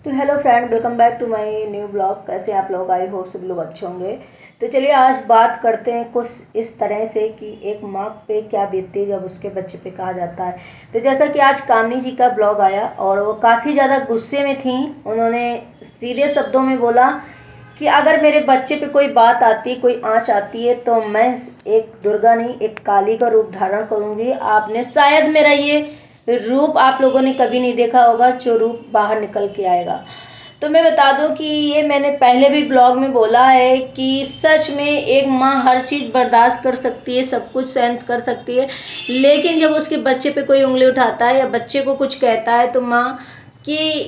तो hello friend, welcome back to my new blog. कैसे हैं आप लोग? आई होप सब लोग अच्छे होंगे। तो चलिए आज बात करते हैं कुछ इस तरह से कि एक माँ पे क्या बीतती है जब उसके बच्चे पे कहा जाता है। तो जैसा कि आज कामनी जी का ब्लॉग आया और वो काफ़ी ज़्यादा गुस्से में थी। उन्होंने सीधे शब्दों में बोला कि अगर मेरे बच्चे पे कोई बात आती, कोई आँच आती है तो मैं एक दुर्गा नहीं, एक काली का रूप धारण करूँगी। आपने शायद मेरा ये रूप आप लोगों ने कभी नहीं देखा होगा, जो रूप बाहर निकल के आएगा। तो मैं बता दूं कि ये मैंने पहले भी ब्लॉग में बोला है कि सच में एक माँ हर चीज़ बर्दाश्त कर सकती है, सब कुछ सहन कर सकती है, लेकिन जब उसके बच्चे पे कोई उंगली उठाता है या बच्चे को कुछ कहता है तो माँ की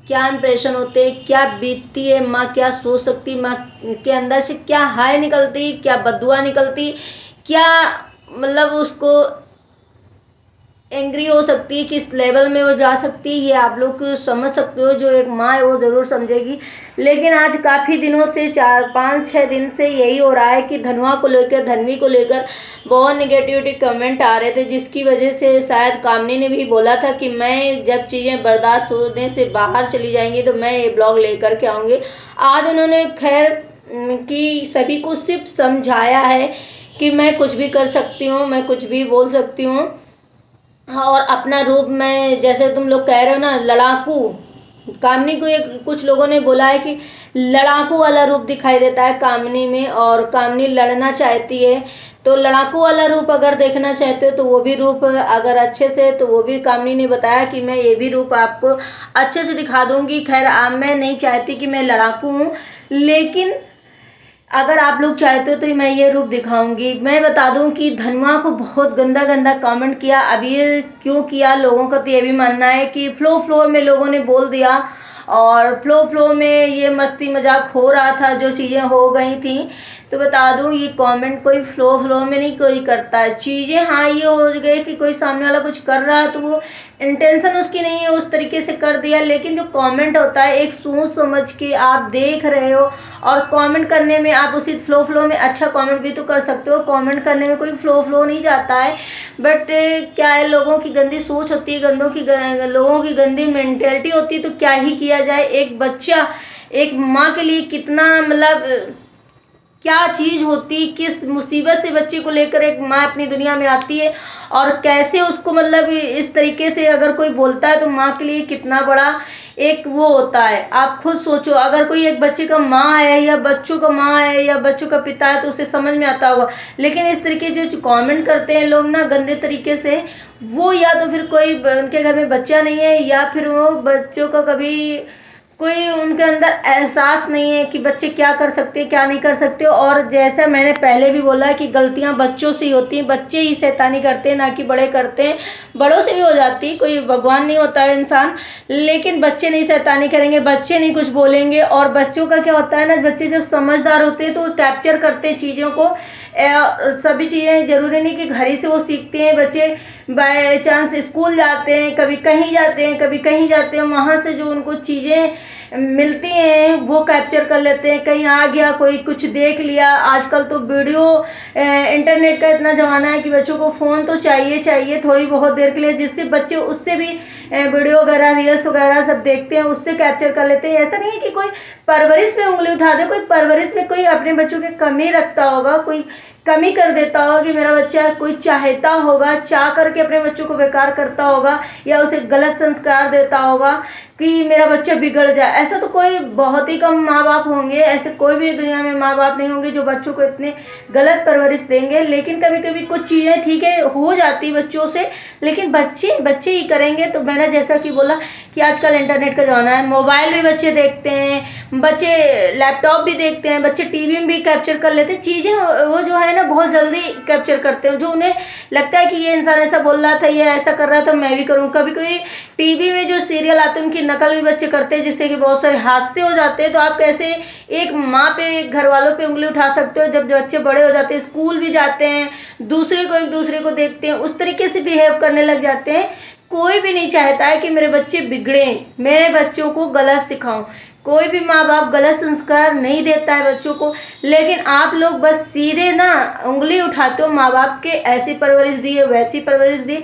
क्या इंप्रेशन होते हैं, क्या बीतती है, माँ क्या सोच सकती, माँ के अंदर से क्या हाय निकलती, क्या बददुआ निकलती, क्या मतलब उसको एंग्री हो सकती है, किस लेवल में वो जा सकती है, ये आप लोग समझ सकते हो। जो एक माँ है वो ज़रूर समझेगी। लेकिन आज काफ़ी दिनों से 4 5 6 दिन से यही हो रहा है कि धनुआ को लेकर, धनवी को लेकर बहुत निगेटिविटी कमेंट आ रहे थे, जिसकी वजह से शायद कामनी ने भी बोला था कि मैं जब चीज़ें बर्दाश्त होने से बाहर चली जाएंगी तो मैं ये ब्लॉग लेकर के आऊँगी। आज उन्होंने खैर कि सभी को सिर्फ समझाया है कि मैं कुछ भी कर सकती हूँ, मैं कुछ भी बोल सकती हूँ। हाँ, और अपना रूप में जैसे तुम लोग कह रहे हो ना, लड़ाकू। कामनी को एक कुछ लोगों ने बोला है कि लड़ाकू वाला रूप दिखाई देता है कामनी में, और कामनी लड़ना चाहती है। तो लड़ाकू वाला रूप अगर देखना चाहते हो तो वो भी रूप अगर अच्छे से, तो वो भी कामनी ने बताया कि मैं ये भी रूप आपको अच्छे से दिखा दूंगी। खैर मैं नहीं चाहती कि मैं लड़ाकू हूँ, लेकिन अगर आप लोग चाहते हो तो मैं ये रूप दिखाऊंगी। मैं बता दूं कि धनुआ को बहुत गंदा गंदा कमेंट किया। अब ये क्यों किया, लोगों का तो ये भी मानना है कि फ्लो में लोगों ने बोल दिया, और फ्लो में ये मस्ती मजाक हो रहा था, जो चीज़ें हो गई थी। तो बता दूं ये कमेंट कोई फ्लो में नहीं कोई करता है चीज़ें। हाँ, ये हो गए कि कोई सामने वाला कुछ कर रहा है तो वो इंटेंशन उसकी नहीं है, उस तरीके से कर दिया। लेकिन जो कमेंट होता है एक सोच समझ के आप देख रहे हो, और कमेंट करने में आप उसी फ्लो में अच्छा कमेंट भी तो कर सकते हो। कमेंट करने में कोई फ्लो नहीं जाता है। बट क्या है, लोगों की गंदी सोच होती है, लोगों की गंदी मेंटेलिटी होती है। तो क्या ही किया जाए। एक बच्चा एक माँ के लिए कितना मतलब क्या चीज़ होती, किस मुसीबत से बच्चे को लेकर एक माँ अपनी दुनिया में आती है, और कैसे उसको मतलब इस तरीके से अगर कोई बोलता है तो माँ के लिए कितना बड़ा एक वो होता है। आप खुद सोचो, अगर कोई एक बच्चे का माँ है या बच्चों का माँ है या बच्चों का पिता है तो उसे समझ में आता होगा। लेकिन इस तरीके जो कमेंट करते हैं लोग ना गंदे तरीके से, वो या तो फिर कोई उनके घर में बच्चा नहीं है, या फिर वो बच्चों का कभी कोई उनके अंदर एहसास नहीं है कि बच्चे क्या कर सकते हैं क्या नहीं कर सकते। और जैसा मैंने पहले भी बोला कि गलतियां बच्चों से ही होती हैं, बच्चे ही शैतानी करते हैं, ना कि बड़े करते हैं। बड़ों से भी हो जाती, कोई भगवान नहीं होता है इंसान। लेकिन बच्चे नहीं शैतानी करेंगे, बच्चे नहीं कुछ बोलेंगे। और बच्चों का क्या होता है ना, बच्चे जब समझदार होते हैं तो वो कैप्चर करते हैं चीज़ों को। सभी चीज़ें जरूरी नहीं कि घर ही से वो सीखते हैं। बच्चे बाय चांस स्कूल जाते हैं, कभी कहीं जाते हैं, कभी कहीं जाते हैं, वहाँ से जो उनको चीज़ें मिलती हैं वो कैप्चर कर लेते हैं। कहीं आ गया, कोई कुछ देख लिया। आजकल तो वीडियो इंटरनेट का इतना ज़माना है कि बच्चों को फ़ोन तो चाहिए चाहिए थोड़ी बहुत देर के लिए, जिससे बच्चे उससे भी वीडियो वगैरह रील्स वगैरह सब देखते हैं, उससे कैप्चर कर लेते हैं। ऐसा नहीं है कि कोई परवरिश में उंगली उठा दे, कोई परवरिश में कोई अपने बच्चों की कमी रखता होगा, कोई कमी कर देता होगा कि मेरा बच्चा, कोई चाहता होगा, चाह करके अपने बच्चों को बेकार करता होगा, या उसे गलत संस्कार देता होगा कि मेरा बच्चा बिगड़ जाए। ऐसा तो कोई बहुत ही कम माँ बाप होंगे, ऐसे कोई भी दुनिया में माँ बाप नहीं होंगे जो बच्चों को इतने गलत परवरिश देंगे। लेकिन कभी कभी कुछ चीज़ें ठीक है हो जाती बच्चों से, लेकिन बच्चे बच्चे ही करेंगे। तो मैंने जैसा कि बोला कि आजकल इंटरनेट का ज़माना है, मोबाइल भी बच्चे देखते हैं, बच्चे लैपटॉप भी देखते हैं, बच्चे टीवी में भी कैप्चर कर लेते हैं चीज़ें। वो जो है ना बहुत जल्दी कैप्चर करते हैं, जो उन्हें लगता है कि ये इंसान ऐसा बोल रहा था, ये ऐसा कर रहा था, मैं भी करूँ। कभी कभी टीवी में जो सीरियल आते हैं उनकी नकल भी बच्चे करते हैं, जिससे कि बहुत सारे हादसे हो जाते हैं। तो आप कैसे एक माँ पे, घर वालों पे उंगली उठा सकते हो? जब बच्चे बड़े हो जाते हैं, स्कूल भी जाते हैं, दूसरे को एक दूसरे को देखते हैं, उस तरीके से बिहेव करने लग जाते हैं। कोई भी नहीं चाहता है कि मेरे बच्चे बिगड़े, मेरे बच्चों को गलत सिखाऊं। कोई भी माँ बाप गलत संस्कार नहीं देता है बच्चों को, लेकिन आप लोग बस सीधे ना उंगली उठाते हो माँ बाप के, ऐसी परवरिश दी है वैसी परवरिश दी।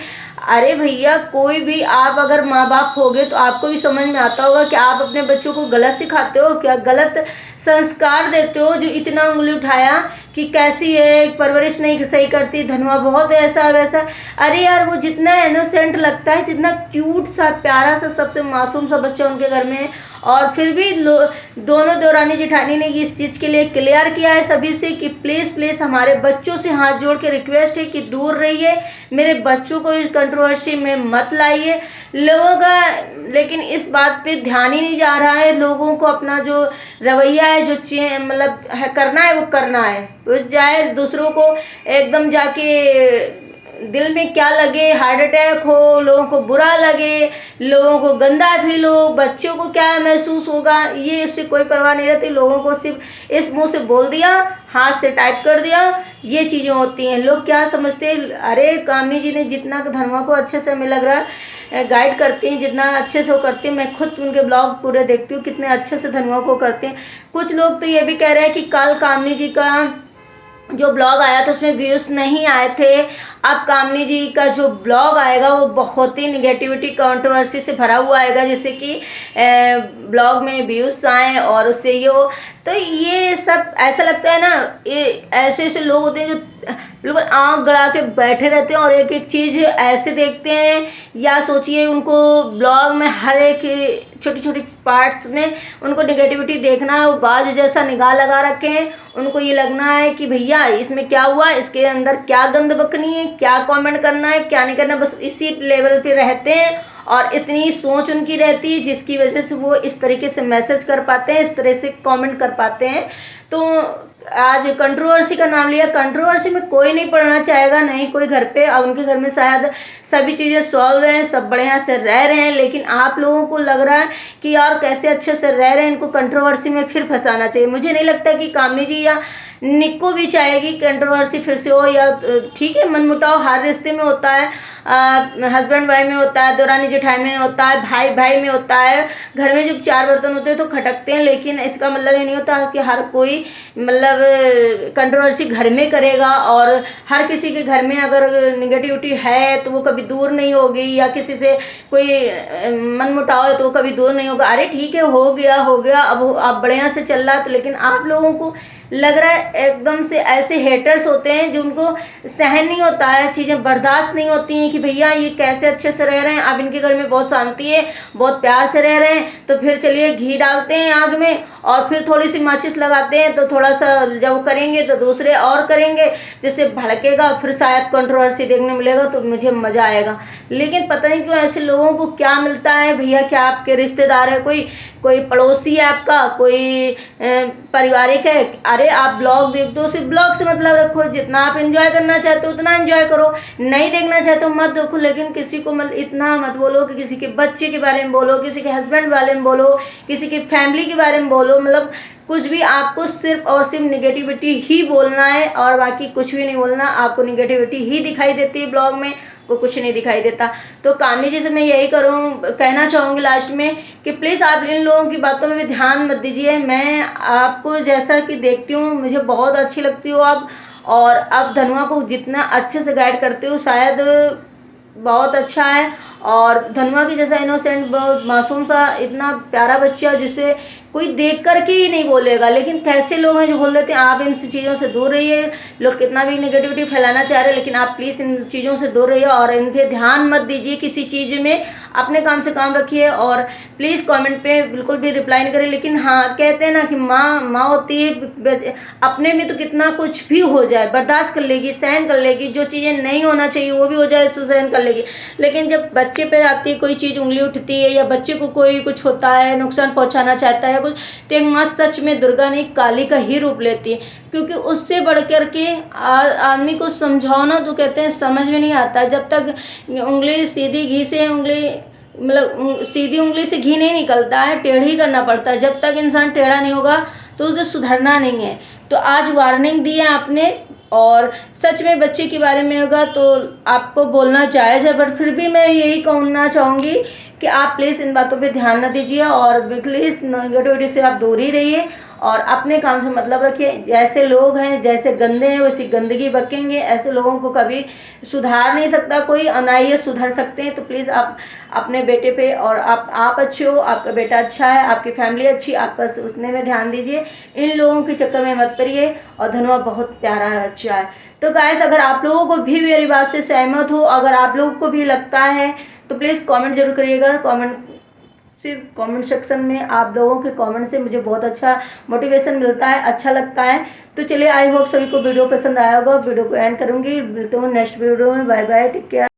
अरे भैया, कोई भी आप अगर माँ बाप होगे तो आपको भी समझ में आता होगा कि आप अपने बच्चों को गलत सिखाते हो क्या, गलत संस्कार देते हो, जो इतना उंगली उठाया कि कैसी है, परवरिश नहीं सही करती, धनवा बहुत ऐसा वैसा। अरे यार, वो जितना इनोसेंट लगता है, जितना क्यूट सा प्यारा सा सबसे मासूम सा बच्चा उनके घर में है, और फिर भी दोनों देवरानी जेठानी ने इस चीज़ के लिए क्लियर किया है सभी से कि प्लीज़ प्लीज़ हमारे बच्चों से हाथ जोड़ के रिक्वेस्ट है कि दूर रहिए, मेरे बच्चों को इस कंट्रोवर्सी में मत लाइए। लोगों का लेकिन इस बात पे ध्यान ही नहीं जा रहा है। लोगों को अपना जो रवैया है, जो मतलब करना है वो करना है, वो चाहे दूसरों को एकदम जाके दिल में क्या लगे, हार्ट अटैक हो, लोगों को बुरा लगे, लोगों को गंदा फील हो, बच्चों को क्या महसूस होगा, ये इससे कोई परवाह नहीं रहती। लोगों को सिर्फ इस मुंह से बोल दिया, हाथ से टाइप कर दिया, ये चीज़ें होती हैं। लोग क्या समझते हैं, अरे कामिनी जी ने जितना धनवा को अच्छे से हमें लग रहा है गाइड करती हैं, जितना अच्छे से वो करती हैं, मैं खुद उनके ब्लॉग पूरे देखती हूँ, कितने अच्छे से धनवा को करते हैं। कुछ लोग तो ये भी कह रहे हैं कि कल कामिनी जी का जो ब्लॉग आया था उसमें व्यूज़ नहीं आए थे, अब कामिनी जी का जो ब्लॉग आएगा वो बहुत ही निगेटिविटी कंट्रोवर्सी से भरा हुआ आएगा, जैसे कि ब्लॉग में व्यूज़ आए और उससे ये हो। तो ये सब ऐसा लगता है ना, ये ऐसे ऐसे लोग होते हैं जो बिल्कुल आँख गड़ा के बैठे रहते हैं और एक एक चीज़ ऐसे देखते हैं, या सोचिए उनको ब्लॉग में हर एक छोटी छोटी पार्ट्स में उनको निगेटिविटी देखना है, वो बाज जैसा निगाह लगा रखे हैं। उनको ये लगना है कि भैया इसमें क्या हुआ, इसके अंदर क्या गंद बकनी है, क्या कमेंट करना है, क्या नहीं करना, बस इसी लेवल पे रहते हैं। और इतनी सोच उनकी रहती है जिसकी वजह से वो इस तरीके से मैसेज कर पाते हैं, इस तरह से कमेंट कर पाते हैं। तो आज कंट्रोवर्सी का नाम लिया, कंट्रोवर्सी में कोई नहीं पढ़ना चाहेगा, नहीं कोई घर पे। अब उनके घर में शायद सभी चीज़ें सॉल्व हैं, सब बढ़िया से रह रहे हैं, लेकिन आप लोगों को लग रहा है कि यार कैसे अच्छे से रह रहे हैं, इनको कंट्रोवर्सी में फिर फंसाना चाहिए। मुझे नहीं लगता कि कामिनी जी या निक्को भी चाहेगी कंट्रोवर्सी फिर से हो, या ठीक है मनमुटाव हर रिश्ते में होता है, हस्बैंड वाइफ में होता है, देवरानी जेठाई में होता है, भाई भाई में होता है, घर में जब चार बर्तन होते हैं तो खटकते हैं, लेकिन इसका मतलब ये नहीं होता कि हर कोई मतलब कंट्रोवर्सी घर में करेगा। और हर किसी के घर में अगर निगेटिविटी है तो वो कभी दूर नहीं होगी, या किसी से कोई मनमुटाव है तो वो कभी दूर नहीं होगा। अरे ठीक है, हो गया अब बढ़िया से चल रहा है। तो लेकिन आप लोगों को लग रहा है एकदम से ऐसे हेटर्स होते हैं जो उनको सहन नहीं होता है, चीज़ें बर्दाश्त नहीं होती हैं कि भैया ये कैसे अच्छे से रह रहे हैं, अब इनके घर में बहुत शांति है, बहुत प्यार से रह रहे हैं, तो फिर चलिए घी डालते हैं आग में और फिर थोड़ी सी माचिस लगाते हैं, तो थोड़ा सा जब करेंगे तो दूसरे और करेंगे, जिससे भड़केगा, फिर शायद कंट्रोवर्सी देखने मिलेगा तो मुझे मज़ा आएगा। लेकिन पता नहीं क्यों ऐसे लोगों को क्या मिलता है। भैया क्या आपके रिश्तेदार है, कोई पड़ोसी है आपका, कोई पारिवारिक है, अरे आप ब्लॉग देख दो, सिर्फ ब्लॉग से मतलब रखो, जितना आप एंजॉय करना चाहते हो उतना एंजॉय करो, नहीं देखना चाहते हो मत देखो। लेकिन किसी को मतलब इतना मत बोलो कि किसी के बच्चे के बारे में बोलो, किसी के हस्बैंड बारे में बोलो, किसी की फैमिली के बारे में बोलो, मतलब कुछ भी आपको सिर्फ और सिर्फ निगेटिविटी ही बोलना है और बाकी कुछ भी नहीं बोलना। आपको निगेटिविटी ही दिखाई देती है ब्लॉग में, को कुछ नहीं दिखाई देता। तो कामिनी जी से मैं यही कहना चाहूँगी लास्ट में कि प्लीज़ आप इन लोगों की बातों में भी ध्यान मत दीजिए। मैं आपको जैसा कि देखती हूँ मुझे बहुत अच्छी लगती हो आप, और आप धनुआ को जितना अच्छे से गाइड करते हो शायद बहुत अच्छा है। और धनुआ की जैसा इनोसेंट बहुत मासूम सा इतना प्यारा बच्चा जिसे कोई देख कर के ही नहीं बोलेगा, लेकिन कैसे लोग हैं जो बोल देते हैं आप इन चीज़ों से दूर रहिए। लोग कितना भी नेगेटिविटी फैलाना चाह रहे हैं, लेकिन आप प्लीज़ इन चीज़ों से दूर रहिए और इन पे ध्यान मत दीजिए किसी चीज़ में, अपने काम से काम रखिए। और प्लीज़ कमेंट पे बिल्कुल भी रिप्लाई नहीं करें। लेकिन हाँ, कहते हैं ना कि माँ होती है, अपने में तो कितना कुछ भी हो जाए बर्दाश्त कर लेगी, सहन कर लेगी, जो चीज़ें नहीं होना चाहिए वो भी हो जाए तो सहन कर लेगी। लेकिन जब बच्चे पर आती है कोई चीज़, उंगली उठती है या बच्चे को कोई कुछ होता है, नुकसान पहुँचाना चाहता है कुछ, तो एक माँ सच में दुर्गा नहीं काली का ही रूप लेती है। क्योंकि उससे बढ़ कर के आदमी को समझाना तो कहते हैं समझ में नहीं आता। जब तक उंगली सीधी घी से मतलब सीधी उंगली से घी नहीं निकलता है, टेढ़ी करना पड़ता है। जब तक इंसान टेढ़ा नहीं होगा तो उसे सुधरना नहीं है। तो आज वार्निंग दी है आपने, और सच में बच्चे के बारे में होगा तो आपको बोलना जायज़ है, बट फिर भी मैं यही कहना चाहूँगी कि आप प्लीज़ इन बातों पे ध्यान न दीजिए और प्लीज़ नेगेटिविटी से आप दूर ही रहिए और अपने काम से मतलब रखिए। जैसे लोग हैं, जैसे गंदे हैं, वैसी गंदगी बकेंगे। ऐसे लोगों को कभी सुधार नहीं सकता कोई, और ना ये सुधर सकते हैं। तो प्लीज़ आप अपने बेटे पे, और आप अच्छे हो, आपका बेटा अच्छा है, आपकी फैमिली अच्छी, आप बस उतने में ध्यान दीजिए। इन लोगों के चक्कर में मत पड़िए। और धनवा बहुत प्यारा है, अच्छा है। तो गाइस, अगर आप लोगों को भी मेरी बात से सहमत हो, अगर आप लोगों को भी लगता है, तो प्लीज़ कमेंट जरूर करिएगा। कमेंट सेक्शन में आप लोगों के कमेंट से मुझे बहुत अच्छा मोटिवेशन मिलता है, अच्छा लगता है। तो चलिए, आई होप सभी को वीडियो पसंद आया होगा। वीडियो को एंड करूँगी, मिलते हूँ नेक्स्ट वीडियो में। Bye bye, take care.